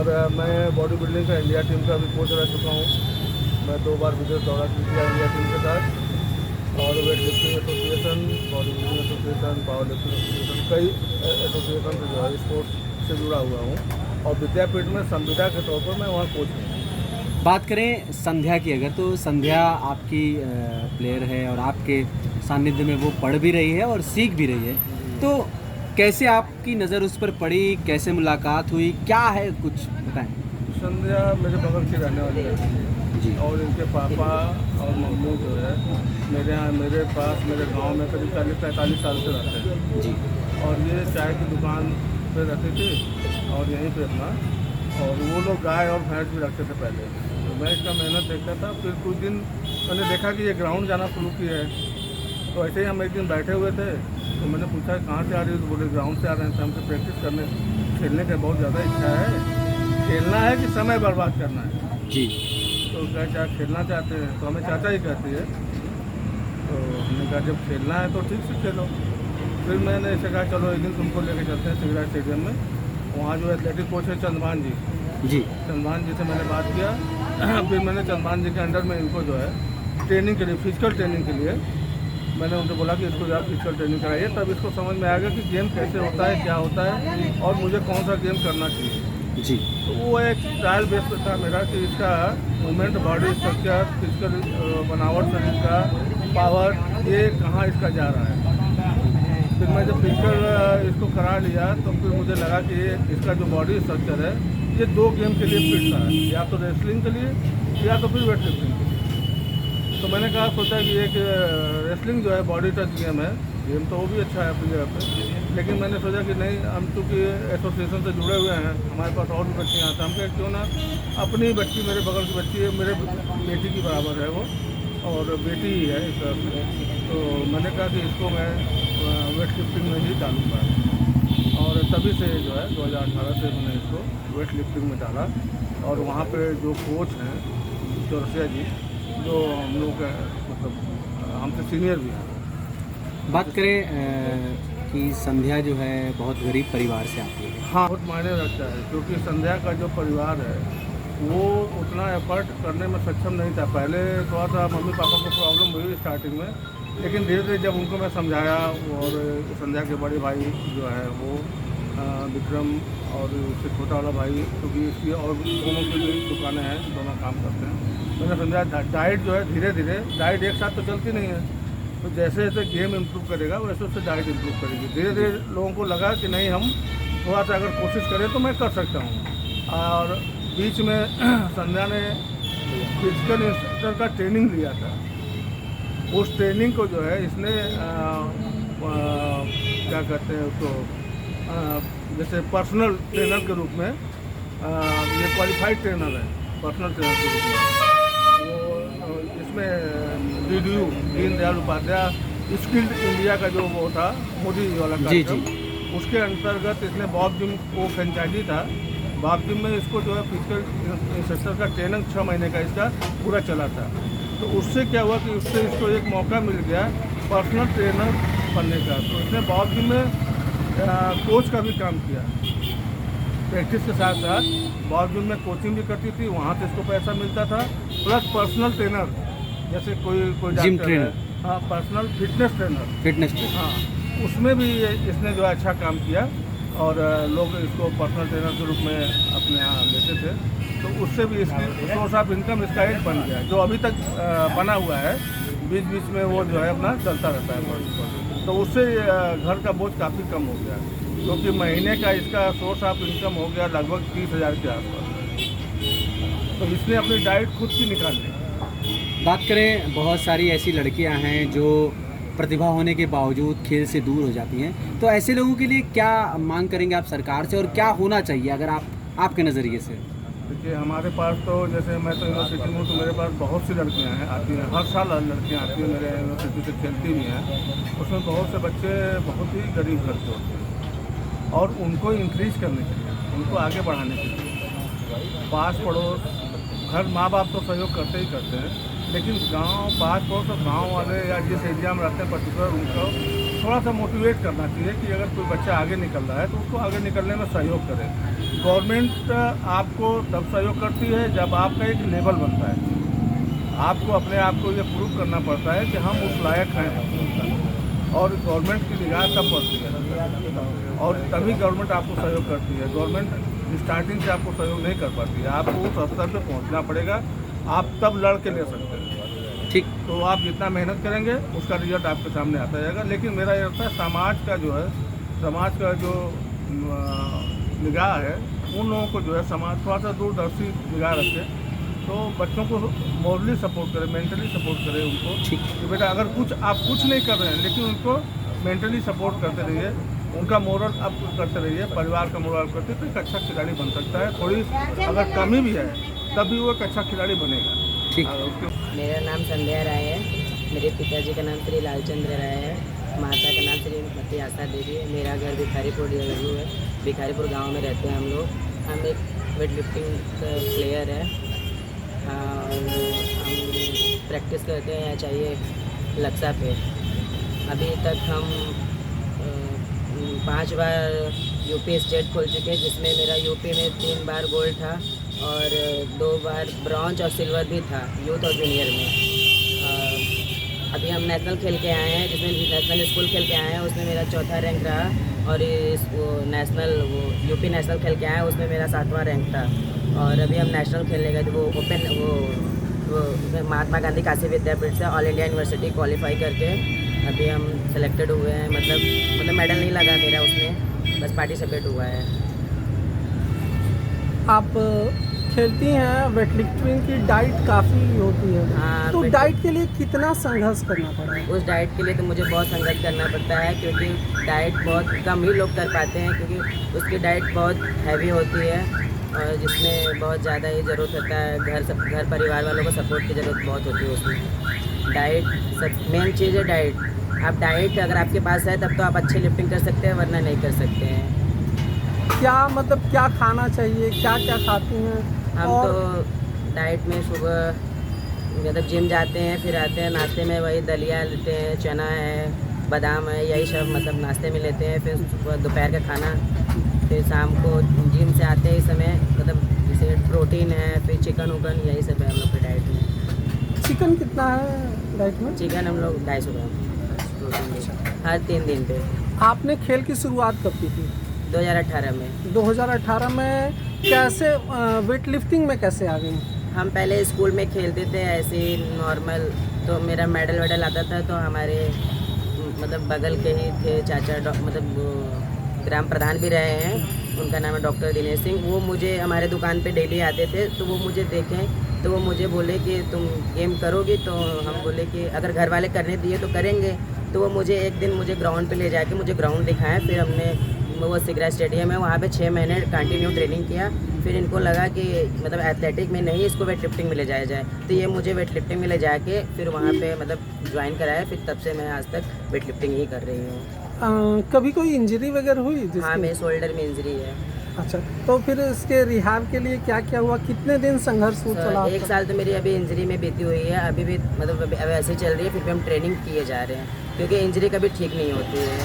और मैं body building का इंडिया टीम का भी कोच रह चुका हूँ। मैं 2 बार विदेश दौरा किया इंडिया टीम के साथ, और weight lifting association, body building association, power lifting association, कई एसोसिएशन से जो है स्पोर्ट्स से जुड़ा हुआ हूँ। और विद्यापीठ में संविदा के तौर पर मैं वहाँ कोच हूँ। बात करें संध्या की अगर, तो संध्या आपकी प्लेयर है और आपके सानिध्य में वो पढ़ भी रही है और सीख भी रही है, तो कैसे आपकी नज़र उस पर पड़ी, कैसे मुलाकात हुई, क्या है कुछ बताएं। संध्या मेरे बगल की रहने वाली है जी। और इनके पापा और मम्मी जो है मेरे यहाँ मेरे पास मेरे गांव में करीब 40-45 साल से रहते हैं जी। और ये चाय की दुकान पे रहती थी और यहीं पे अपना, और वो लोग गाय और भैंस भी रखते थे पहले। तो मैं इसका मेहनत देखता था। फिर कुछ दिन मैंने देखा कि ये ग्राउंड जाना शुरू किया है। तो ऐसे ही हम एक दिन बैठे हुए थे, तो मैंने पूछा कहाँ से आ रही है, तो बोले ग्राउंड से आ रहे हैं। तो हमसे प्रैक्टिस करने खेलने की बहुत ज़्यादा इच्छा है, खेलना है कि समय बर्बाद करना है। जी। तो क्या खेलना चाहते हैं, तो हमें चाचा ही कहती है। तो हमने कहा जब खेलना है तो ठीक से खेलो। फिर मैंने ऐसे कहा चलो एक दिन तुमको लेके चलते हैं सिगरा स्टेडियम में। वहाँ जो एथलेटिक कोच है चंद्रभान जी, चंद्रभान जी से मैंने बात किया। फिर मैंने चंद्रभान जी के अंडर में इनको जो है ट्रेनिंग के लिए, फिजिकल ट्रेनिंग के लिए मैंने उनसे बोला कि इसको आप फिजिकल ट्रेनिंग कराइए। तब इसको समझ में आ गया कि गेम कैसे होता है, क्या होता है और मुझे कौन सा गेम करना चाहिए। जी। तो वो एक ट्रायल बेस पे था मेरा कि इसका मूवमेंट, बॉडी स्ट्रक्चर, फिजिकल बनावट, शरीर का पावर, ये कहाँ इसका जा रहा है। फिर मैं जब फिजिकल इसको करा लिया तो फिर मुझे लगा कि ये इसका जो बॉडी स्ट्रक्चर है ये 2 गेम के लिए फिट था, या तो रेसलिंग के लिए या तो फिर वेट लिफ्टिंग के लिए। तो मैंने कहा सोचा कि एक रेसलिंग जो है बॉडी टच गेम है, गेम तो वो भी अच्छा है अपनी जगह पे, लेकिन मैंने सोचा कि नहीं, हम चूँकि एसोसिएशन से जुड़े हुए हैं, हमारे पास और भी बच्चियाँ आते हैं, हम कहें क्यों ना अपनी बच्ची, मेरे बगल की बच्ची है, मेरे बेटी की बराबर है वो और बेटी ही है इस तरह से। तो मैंने कहा कि इसको मैं वेट लिफ्टिंग में ही डालूँगा, और तभी से जो है 2018 से मैंने इसको वेट लिफ्टिंग में डाला। और वहाँ पे जो कोच हैं चौरसिया जी, जो हम लोग मतलब हमसे सीनियर भी हैं। बात करें कि संध्या जो है बहुत गरीब परिवार से आती है। हाँ, बहुत मायने रखता है, क्योंकि संध्या का जो परिवार है वो उतना एफर्ट करने में सक्षम नहीं था। पहले थोड़ा सा मम्मी पापा को प्रॉब्लम हुई स्टार्टिंग में, लेकिन धीरे धीरे जब उनको मैं समझाया, और संध्या के बड़े भाई जो है वो विक्रम, और उससे छोटा वाला भाई, क्योंकि इसकी और दोनों की भी दुकानें हैं, दोनों काम करते हैं। मैंने समझाया डाइट जो है धीरे धीरे, डाइट एक साथ तो चलती नहीं है, तो जैसे जैसे गेम इम्प्रूव करेगा वैसे वैसे डाइट इम्प्रूव करेगी। धीरे धीरे लोगों को लगा कि नहीं, हम थोड़ा सा अगर कोशिश करें तो मैं कर सकता हूँ। और बीच में संध्या ने फिजिकल इंस्ट्रक्टर का ट्रेनिंग लिया था। उस ट्रेनिंग को जो है इसने क्या कहते हैं उसको, जैसे पर्सनल ट्रेनर के रूप में, ये क्वालिफाइड ट्रेनर है पर्सनल ट्रेनर के रूप में। वो इसमें DDU, Deendayal Upadhyay skilled India का जो वो था मोदी वाला कार्यक्रम, उसके अंतर्गत इसने बॉब जिम, वो फ्रेंचाइजी था बॉब जिम में, इसको जो है फिजिकल इंस्ट्रक्टर का ट्रेनिंग 6 महीने का इसका पूरा चला था। तो उससे क्या हुआ कि उससे इसको एक मौका मिल गया पर्सनल ट्रेनर बनने का। तो इसने बॉब जिम में कोच का भी काम किया, प्रैक्टिस के साथ साथ बॉब जिम में कोचिंग भी करती थी, वहाँ से इसको पैसा मिलता था, प्लस पर्सनल ट्रेनर, जैसे कोई जिम डॉक्टर ट्रेनर, है, हाँ पर्सनल फिटनेस ट्रेनर, हाँ उसमें भी इसने जो अच्छा काम किया, और लोग इसको पर्सनल ट्रेनर के रूप में अपने यहाँ लेते थे। तो उससे भी इसकी सोर्स ऑफ इनकम इसका एक बन गया, जो अभी तक बना हुआ है, बीच बीच में वो जो है अपना चलता रहता है। तो उससे घर का बोझ काफ़ी कम हो गया, क्योंकि महीने का इसका सोर्स ऑफ इनकम हो गया लगभग 30,000 के आसपास। तो इसने अपनी डाइट खुद की निकाली। बात करें, बहुत सारी ऐसी लड़कियां हैं जो प्रतिभा होने के बावजूद खेल से दूर हो जाती हैं, तो ऐसे लोगों के लिए क्या मांग करेंगे आप सरकार से, और क्या होना चाहिए अगर आपके नज़रिए से? देखिए, हमारे पास तो जैसे मैं तो यूनिवर्सिटी में हूँ, तो मेरे पास बहुत सी लड़कियाँ हैं, आती हैं, हर साल लड़कियाँ आती हैं मेरे यूनिवर्सिटी से, खेलती भी हैं। उसमें बहुत से बच्चे बहुत ही गरीब घर के होते हैं, और उनको इंक्रीज करने के लिए, उनको आगे बढ़ाने के लिए पास पड़ोस, घर, माँ बाप तो सहयोग करते ही करते हैं, लेकिन गांव पास पड़ोस और गाँव वाले या जिस एरिया में रहते हैं पर्टिकुलर उनको थोड़ा सा मोटिवेट करना चाहिए कि अगर कोई बच्चा आगे निकल रहा है तो उसको आगे निकलने में सहयोग करे। गवर्नमेंट आपको तब सहयोग करती है जब आपका एक लेवल बनता है, आपको अपने आप को ये प्रूव करना पड़ता है कि हम उस लायक हैं, और गवर्नमेंट की निगाह तब पड़ती है और तभी गवर्नमेंट आपको सहयोग करती है। गवर्नमेंट स्टार्टिंग से आपको सहयोग नहीं कर पाती है, आपको उस स्तर पे पहुंचना पड़ेगा, आप तब लड़ के ले सकते हैं। ठीक। तो आप जितना मेहनत करेंगे उसका रिजल्ट आपके सामने आता जाएगा। लेकिन मेरा ये लगता है समाज का जो निगाह है, उन लोगों को जो है समाज थोड़ा सा दूरदर्शी निगाह रखे, तो बच्चों को मॉरली सपोर्ट करे, मेंटली सपोर्ट करे उनको कि बेटा अगर आप कुछ नहीं कर रहे हैं लेकिन उनको मेंटली सपोर्ट करते रहिए, उनका मोरल अप करते रहिए, परिवार का मोरल करते तो एक अच्छा खिलाड़ी बन सकता है। थोड़ी अगर कमी भी है तब भी वो एक अच्छा खिलाड़ी बनेगा। ठीक। मेरा नाम संध्या राय है, मेरे पिताजी का नाम श्री लालचंद्र राय है, माता का नाम श्रीमती आशा देवी है। मेरा घर भिखारीपुर डिगरू है, भिखारीपुर गांव में रहते हैं हम लोग। हम एक वेट लिफ्टिंग प्लेयर है और हम प्रैक्टिस करते हैं चाहिए लक्सा पे। अभी तक हम 5 बार यूपी स्टेट खोल चुके हैं, जिसमें मेरा यूपी में 3 बार गोल्ड था और 2 बार ब्रॉन्ज और सिल्वर भी था यूथ और जूनियर में। अभी हम नेशनल खेल के आए हैं, जिसमें नेशनल स्कूल खेल के आए हैं, उसमें मेरा 4था रैंक रहा और यूपी नेशनल खेल के आए हैं, उसमें मेरा 7वां रैंक था। और अभी हम नेशनल खेलने गए थे, वो महात्मा गांधी काशी विद्यापीठ से ऑल इंडिया यूनिवर्सिटी क्वालिफाई करके अभी हम सेलेक्टेड हुए हैं। मतलब मेडल नहीं लगा मेरा उसमें, बस पार्टिसिपेट हुआ है। आप खेलती हैं, वेट लिफ्टिंग की डाइट काफ़ी होती है। हाँ, तो डाइट के लिए कितना संघर्ष करना पड़ा है? उस डाइट के लिए तो मुझे बहुत संघर्ष करना पड़ता है, क्योंकि डाइट बहुत कम ही लोग कर पाते हैं, क्योंकि उसकी डाइट बहुत हैवी होती है और जिसमें बहुत ज़्यादा ही ज़रूरत होता है, घर परिवार वालों को सपोर्ट की ज़रूरत बहुत होती है उसमें। डाइट सब मेन चीज़ है, डाइट। आप डाइट अगर आपके पास है तब तो आप अच्छी लिफ्टिंग कर सकते हैं, वरना नहीं कर सकते हैं। क्या खाना चाहिए, क्या क्या खाती हैं? हम तो डाइट में सुबह मतलब जिम जाते हैं, फिर आते हैं, नाश्ते में वही दलिया लेते हैं, चना है, बादाम है, यही सब मतलब नाश्ते में लेते हैं। फिर सुबह दोपहर का खाना, फिर शाम को जिम से आते हैं इस समय मतलब जैसे प्रोटीन है, फिर चिकन उकन, यही सब है हम लोग की डाइट में। चिकन कितना है डाइट में? चिकन हम लोग 250 ग्राम प्रोटीन हर 3 दिन पे। आपने खेल की शुरुआत कब की थी? 2018 में। 2018 में कैसे वेट लिफ्टिंग में कैसे आ गई? हम पहले स्कूल में खेलते थे ऐसे ही नॉर्मल, तो मेरा मेडल आता था, तो हमारे मतलब बगल के ही थे चाचा, मतलब ग्राम प्रधान भी रहे हैं, उनका नाम है डॉक्टर दिनेश सिंह। वो मुझे हमारे दुकान पे डेली आते थे, तो वो मुझे देखें तो वो मुझे बोले कि तुम गेम करोगी, तो हम बोले कि अगर घर वाले करने दिए तो करेंगे। तो वो मुझे एक दिन ग्राउंड पे ले जाके मुझे ग्राउंड दिखाया, फिर हमने वो सिगरा स्टेडियम है वहाँ पे 6 महीने कंटिन्यू ट्रेनिंग किया। फिर इनको लगा कि मतलब एथलेटिक में नहीं, इसको वेट लिफ्टिंग में ले जाया जाए, तो ये मुझे वेट लिफ्टिंग में ले जाके फिर वहाँ पे मतलब ज्वाइन कराया। फिर तब से मैं आज तक वेट लिफ्टिंग ही कर रही हूँ। कभी कोई इंजरी वगैरह हुई? हाँ, मेरे शोल्डर में इंजरी है। अच्छा, तो फिर इसके रिहाब के लिए क्या क्या हुआ, कितने दिन संघर्ष चला? 1 साल तो मेरी अभी इंजरी में बीती हुई है, अभी भी मतलब अभी ऐसे चल रही है। फिर भी हम ट्रेनिंग किए जा रहे हैं, क्योंकि इंजरी कभी ठीक नहीं होती है,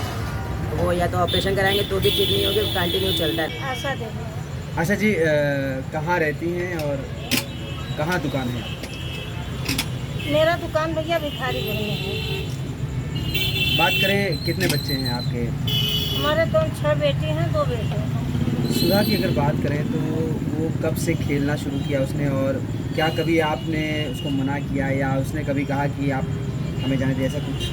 वो या तो ऑपरेशन कराएंगे तो भी ठीक नहीं होगी, कंटिन्यू चलता है। आशा देवी। आशा जी, कहाँ रहती हैं और कहाँ दुकान है? मेरा दुकान भैया भिखारीपुर में है। बात करें कितने बच्चे हैं आपके? हमारे तो 6 बेटी हैं, 2 बेटे हैं। सुधा की अगर बात करें तो वो कब से खेलना शुरू किया उसने, और क्या कभी आपने उसको मना किया या उसने कभी कहा कि आप हमें जाने दें, ऐसा कुछ?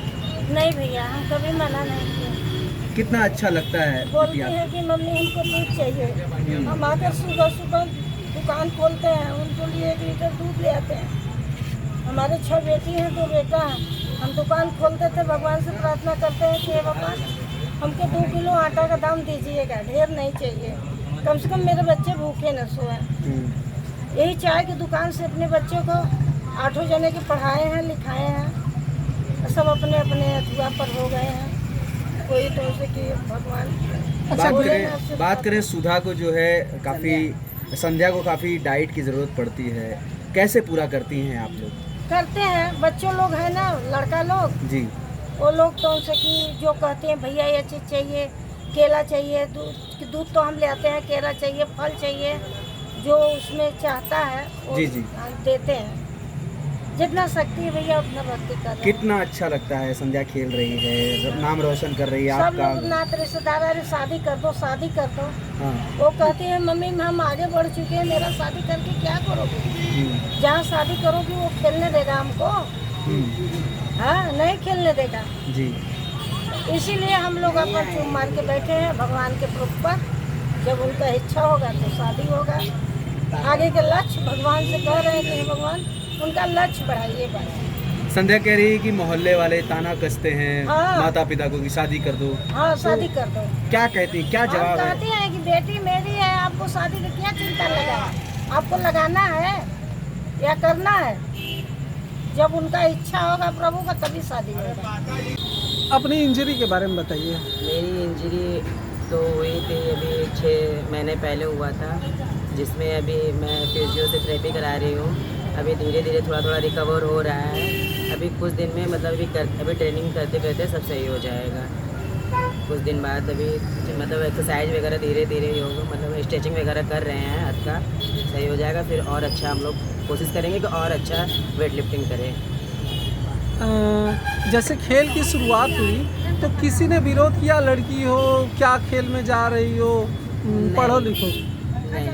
नहीं भैया, हम कभी मना नहीं किए। कितना अच्छा लगता है। बोलती है कि मम्मी हमको दूध चाहिए, हम आकर सुबह सुबह दुकान खोलते हैं, उनको लिए 1 लीटर दूध ले आते हैं। हमारे 6 बेटी हैं, 2 बेटा हैं। हम दुकान खोलते थे, भगवान से प्रार्थना करते हैं कि हे भगवान हमको 2 किलो आटा का दाम दीजिएगा, ढेर नहीं चाहिए, कम से कम मेरे बच्चे भूखे न सोएं। यही चाय की दुकान से अपने बच्चों को 8 जने के पढ़ाए हैं, लिखाए हैं, सब अपने अपने अथुआ पर हो गए हैं। कोई तो उसे कि भगवान। बात करें सुधा को, जो है काफ़ी संध्या को काफ़ी डाइट की ज़रूरत पड़ती है, कैसे पूरा करती हैं आप लोग? करते हैं, बच्चों लोग हैं ना, लड़का लोग, जी वो लोग तो उनसे कि जो कहते हैं भैया ये चीज़ चाहिए, केला चाहिए, दूध तो हम ले आते हैं, केला चाहिए, फल चाहिए, जो उसमें चाहता है वो जी, जी। हम देते हैं। जितना शक्ति है भैया उतना भक्ति कर रहे हैं। कितना अच्छा लगता है, संध्या खेल रही है, नाम रोशन कर रही है सब आपका। लोग नात रिश्तेदार, अरे शादी कर दो, शादी कर दो। हाँ वो कहती है मम्मी हम आगे बढ़ चुके हैं, मेरा शादी करके क्या करोगे? जहाँ शादी करोगी वो खेलने देगा हमको? हाँ, नहीं खेलने देगा। जी इसीलिए हम लोग अपन चुप मार के बैठे हैं भगवान के प्रूफ पर। जब उनका इच्छा होगा तो शादी होगा। आगे के लक्ष्य भगवान से कह रहे हैं कि हे भगवान उनका लक्ष्य बढ़ाइए बस। संध्या कह रही है कि मोहल्ले वाले ताना कसते हैं हाँ। माता पिता को कि शादी कर दो। हाँ, शादी कर दो। क्या कहती, क्या हम जवाब है? कहते हैं कि बेटी मेरी है, आपको शादी की क्या चिंता लगा? आपको लगाना है या करना है? जब उनका इच्छा होगा प्रभु का तभी शादी होगा। अपनी इंजरी के बारे में बताइए। मेरी इंजरी तो हुई थी अभी 6 महीने पहले हुआ था, जिसमें अभी मैं फिजियो से थेरेपी करा रही हूँ। अभी धीरे धीरे थोड़ा थोड़ा रिकवर हो रहा है। अभी कुछ दिन में मतलब अभी ट्रेनिंग करते करते सब सही हो जाएगा। कुछ दिन बाद अभी मतलब एक्सरसाइज वगैरह धीरे धीरे ही होगा, मतलब स्ट्रेचिंग वगैरह कर रहे हैं, हाथ का सही हो जाएगा। फिर और अच्छा हम लोग कोशिश करेंगे कि और अच्छा वेट लिफ्टिंग करें। जैसे खेल की शुरुआत हुई तो किसी ने विरोध किया, लड़की हो क्या खेल में जा रही हो, पढ़ो लिखो? नहीं,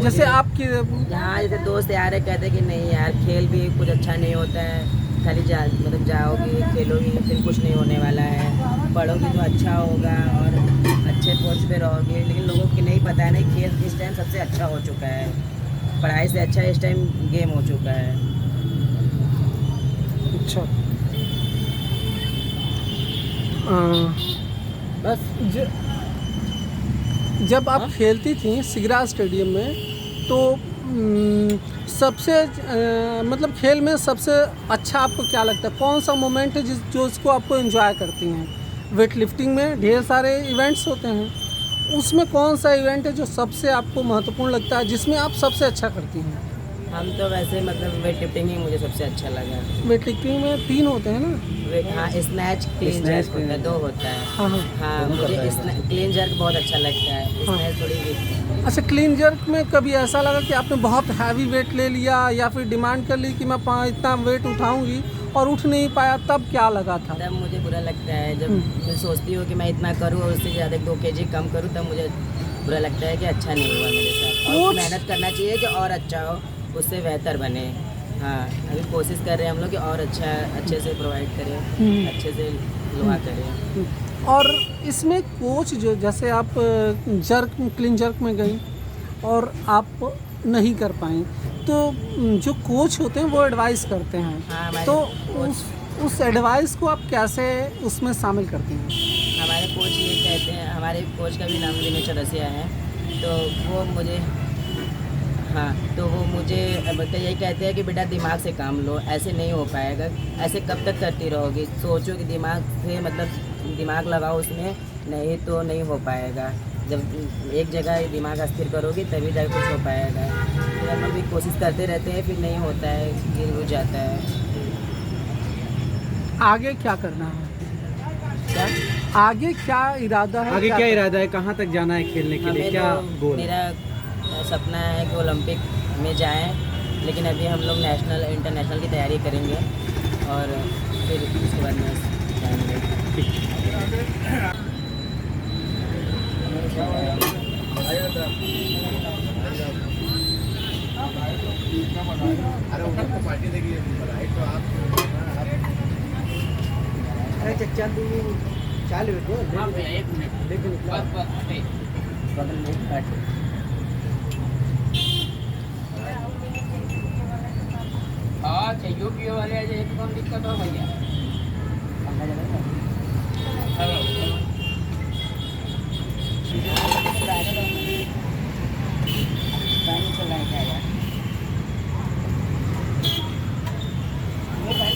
जैसे आपकी हाँ जैसे दोस्त यार कहते कि नहीं यार खेल भी कुछ अच्छा नहीं होता है, खाली मतलब जाओगी खेलोगी फिर कुछ नहीं होने वाला है, पढ़ोगी तो अच्छा होगा और अच्छे पोस्ट पे रहोगी। लेकिन लोगों को नहीं पता है, नहीं खेल इस टाइम सबसे अच्छा हो चुका है, पढ़ाई से अच्छा इस टाइम गेम हो चुका है। अच्छा बस जब आप खेलती थी सिगरा स्टेडियम में तो सबसे मतलब खेल में सबसे अच्छा आपको क्या लगता है? कौन सा मोमेंट है जो इसको आपको एंजॉय करती हैं? वेट लिफ्टिंग में ढेर सारे इवेंट्स होते हैं, उसमें कौन सा इवेंट है जो सबसे आपको महत्वपूर्ण लगता है, जिसमें आप सबसे अच्छा करती हैं? हम तो वैसे मतलब वेट लिफ्टिंग ही मुझे सबसे अच्छा लगा। वेट लिफ्टिंग में 3 होते हैं ना? हाँ, स्नैच क्लीन जर्क होता है, 2 होता है। हाँ हाँ। हाँ मुझे क्लीन जर्क बहुत अच्छा लगता है, स्नैच थोड़ी वीक। अच्छा, क्लीन जर्क में कभी ऐसा लगा कि आपने बहुत हैवी वेट ले लिया या फिर डिमांड कर ली कि मैं इतना वेट उठाऊंगी और उठ नहीं पाया, तब क्या लगा था? तब मुझे बुरा लगता है जब मैं सोचती हूँ कि मैं इतना करूँ और उससे ज़्यादा 2 kg कम करूँ, तब मुझे बुरा लगता है कि अच्छा नहीं हुआ मेरे साथ। और मेहनत करना चाहिए कि और अच्छा हो, उससे बेहतर बने। हाँ अभी कोशिश कर रहे हैं हम लोग कि और अच्छे से प्रोवाइड करें, अच्छे से दुआ करें। और इसमें कोच जो जैसे आप क्लीन जर्क में गई और आप नहीं कर पाई, तो जो कोच होते हैं वो एडवाइस करते हैं, हाँ, तो उस एडवाइस को आप कैसे उसमें शामिल करती हैं? हमारे कोच ये कहते हैं, हमारे कोच का भी नाम दिनेश चौरसिया है, तो वो मुझे यही कहते हैं कि बेटा दिमाग से काम लो, ऐसे नहीं हो पाएगा, ऐसे कब तक करती रहोगी, सोचो कि दिमाग से मतलब दिमाग लगाओ उसमें, नहीं तो नहीं हो पाएगा। जब एक जगह दिमाग अस्थिर करोगी तभी जाकर कुछ हो पाएगा। फिर हम लोग भी कोशिश करते रहते हैं, फिर नहीं होता है, गिर हो जाता है। आगे क्या करना है? क्या आगे क्या इरादा है? आगे क्या इरादा है, कहाँ तक जाना है खेलने के लिए, हमें क्या तो गोल है? मेरा सपना है कि ओलंपिक में जाएं, लेकिन अभी हम लोग नेशनल इंटरनेशनल की तैयारी करेंगे और फिर उसके बाद में जाएंगे। अरे चचा तू चालू है, एक मिनट बगल में बैठ। हाँ चाहिए पियो वाले आज एक कौन दिक्कत हो भैया?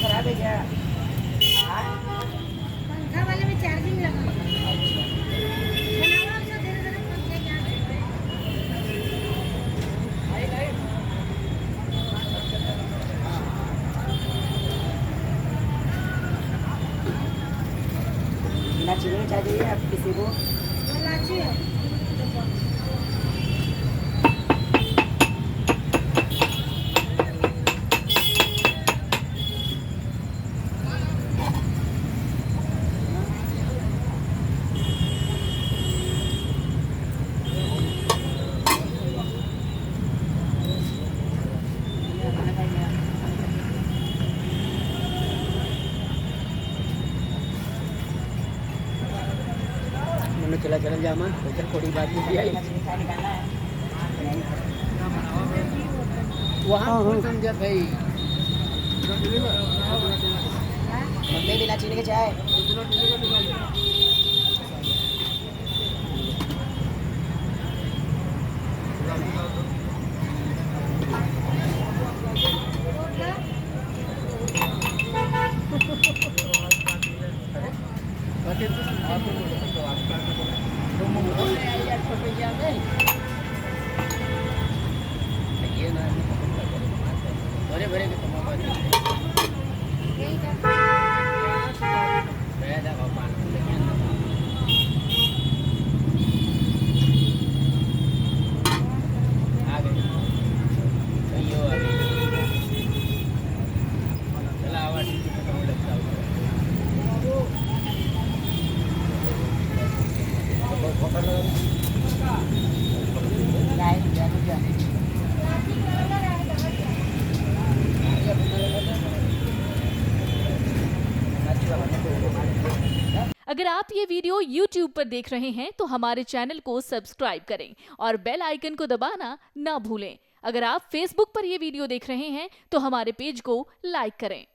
खराब है क्या? पंखा वाले में चार्जिंग लगा आ जाइए आप किसी को। मैंने चला जामा चल थोड़ी बात नहीं आई वहाँ समझा भाई मम्मी बिना चीनी के चाय। अगर आप ये वीडियो YouTube पर देख रहे हैं तो हमारे चैनल को सब्सक्राइब करें और बेल आइकन को दबाना ना भूलें। अगर आप Facebook पर ये वीडियो देख रहे हैं तो हमारे पेज को लाइक करें।